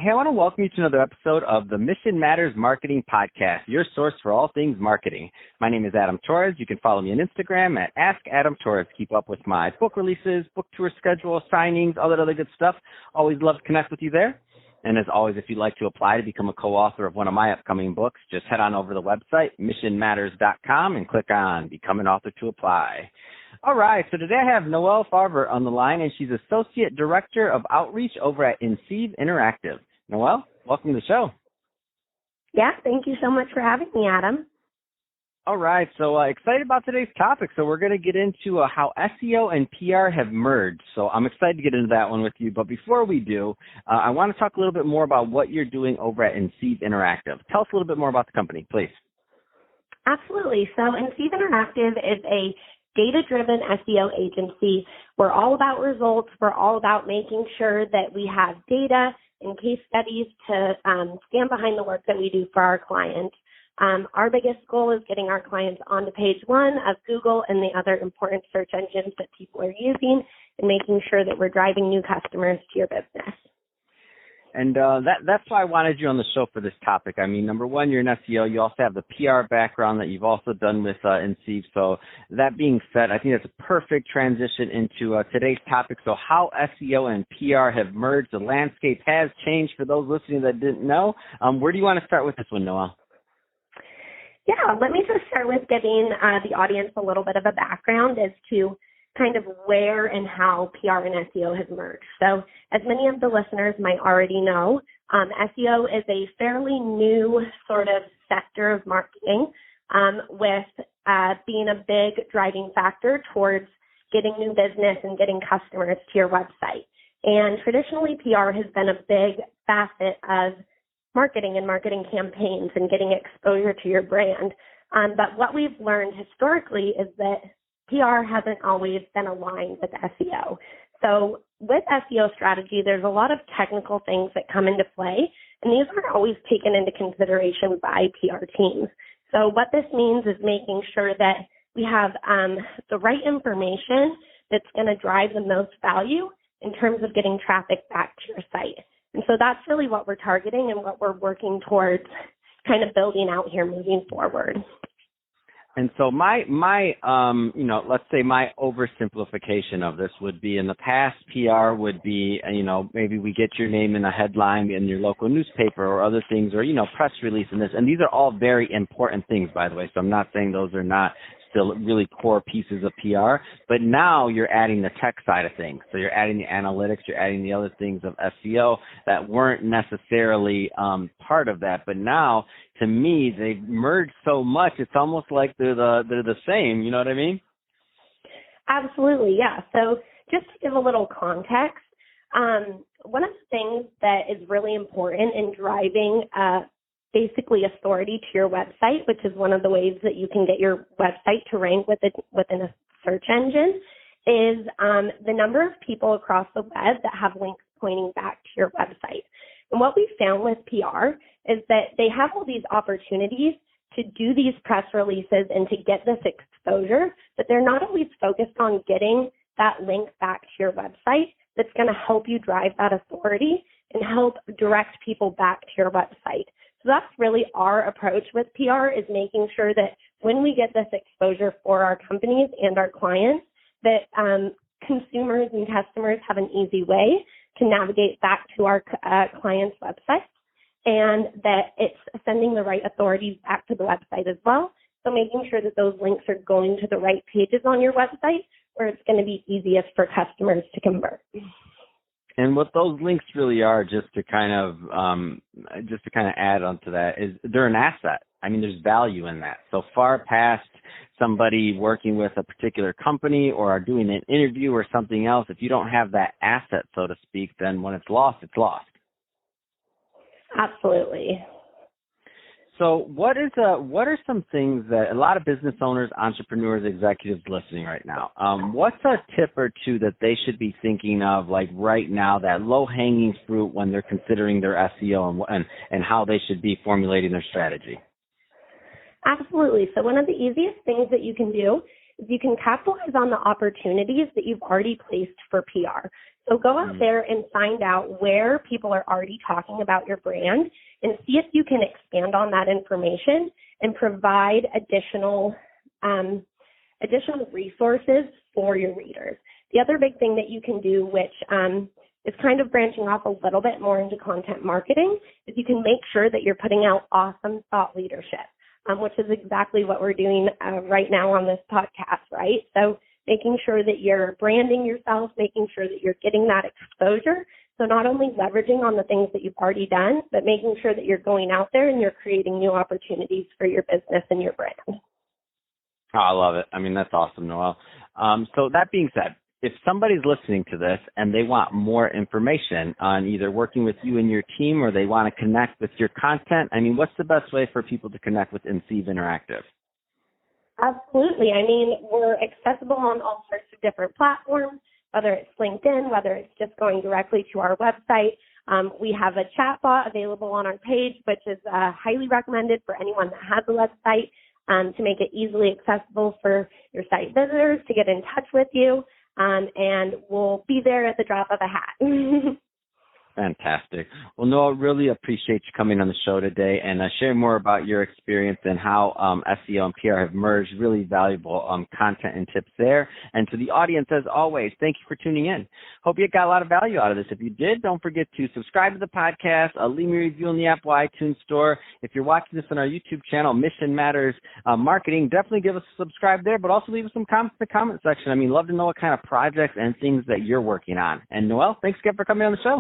Hey, I want to welcome you to another episode of the Mission Matters Marketing Podcast, your source for all things marketing. My name is Adam Torres. You can follow me on Instagram at AskAdamTorres. Keep up with my book releases, book tour schedule, signings, all that other good stuff. Always love to connect with you there. And as always, if you'd like to apply to become a co-author of one of my upcoming books, just head on over to the website, missionmatters.com, and click on Become an Author to apply. All right, so today I have Noelle Fauver on the line, and she's Associate Director of Outreach over at SEO Interactive. Noelle, welcome to the show. Yeah, thank you so much for having me, Adam. All right, so excited about today's topic. So we're going to get into how SEO and PR have merged. So I'm excited to get into that one with you. But before we do, I want to talk a little bit more about what you're doing over at SEO Interactive. Tell us a little bit more about the company, please. Absolutely. So SEO Interactive is a data-driven SEO agency. We're all about results. We're all about making sure that we have data and case studies to stand behind the work that we do for our clients. Our biggest goal is getting our clients onto page one of Google and the other important search engines that people are using and making sure that we're driving new customers to your business. And that's why I wanted you on the show for this topic. I mean, number one, you're an SEO. You also have the PR background that you've also done with SEO. So that being said, I think that's a perfect transition into today's topic. So how SEO and PR have merged. The landscape has changed for those listening that didn't know. Where do you want to start with this one, Noelle? Yeah, let me just start with giving the audience a little bit of a background as to kind of where and how PR and SEO has merged. So as many of the listeners might already know, SEO is a fairly new sort of sector of marketing with being a big driving factor towards getting new business and getting customers to your website. And traditionally, PR has been a big facet of marketing and marketing campaigns and getting exposure to your brand. But what we've learned historically is that PR hasn't always been aligned with SEO. So with SEO strategy, there's a lot of technical things that come into play, and these aren't always taken into consideration by PR teams. So what this means is making sure that we have the right information that's going to drive the most value in terms of getting traffic back to your site. And so that's really what we're targeting and what we're working towards kind of building out here moving forward. And so my let's say my oversimplification of this would be in the past, PR would be, maybe we get your name in a headline in your local newspaper or other things or, press release and this. And these are all very important things, by the way. So I'm not saying those are not still really core pieces of PR, but now you're adding the tech side of things. So you're adding the analytics, you're adding the other things of SEO that weren't necessarily part of that. But now, to me, they've merged so much, it's almost like they're the same. You know what I mean? Absolutely, yeah. So just to give a little context, one of the things that is really important in driving basically authority to your website, which is one of the ways that you can get your website to rank within a search engine, is the number of people across the web that have links pointing back to your website. And what we found with PR is that they have all these opportunities to do these press releases and to get this exposure, but they're not always focused on getting that link back to your website that's going to help you drive that authority and help direct people back to your website. So that's really our approach with PR, is making sure that when we get this exposure for our companies and our clients, that consumers and customers have an easy way to navigate back to our clients' websites, and that it's sending the right authorities back to the website as well. So making sure that those links are going to the right pages on your website where it's going to be easiest for customers to convert. And what those links really are, just to kind of add onto that, is they're an asset. I mean, there's value in that. So far past somebody working with a particular company or are doing an interview or something else, if you don't have that asset, so to speak, then when it's lost, it's lost. Absolutely. So what are some things that a lot of business owners, entrepreneurs, executives listening right now, what's a tip or two that they should be thinking of, like right now, that low-hanging fruit when they're considering their SEO and how they should be formulating their strategy? Absolutely. So one of the easiest things that you can do is you can capitalize on the opportunities that you've already placed for PR. So go out there and find out where people are already talking about your brand and see if you can expand on that information and provide additional resources for your readers. The other big thing that you can do, which is kind of branching off a little bit more into content marketing, is you can make sure that you're putting out awesome thought leadership, which is exactly what we're doing right now on this podcast, right? So making sure that you're branding yourself, making sure that you're getting that exposure. So not only leveraging on the things that you've already done, but making sure that you're going out there and you're creating new opportunities for your business and your brand. Oh, I love it. I mean, that's awesome, Noelle. So that being said, if somebody's listening to this and they want more information on either working with you and your team or they want to connect with your content, I mean, what's the best way for people to connect with Inceive Interactive? Absolutely. I mean, we're accessible on all sorts of different platforms, whether it's LinkedIn, whether it's just going directly to our website. We have a chatbot available on our page, which is highly recommended for anyone that has a website to make it easily accessible for your site visitors to get in touch with you. And we'll be there at the drop of a hat. Fantastic. Well, Noelle, really appreciate you coming on the show today and sharing more about your experience and how SEO and PR have merged. Really valuable content and tips there. And to the audience, as always, thank you for tuning in. Hope you got a lot of value out of this. If you did, don't forget to subscribe to the podcast, leave me a review in the Apple iTunes Store. If you're watching this on our YouTube channel, Mission Matters Marketing, definitely give us a subscribe there, but also leave us some comments in the comment section. I mean, love to know what kind of projects and things that you're working on. And Noelle, thanks again for coming on the show.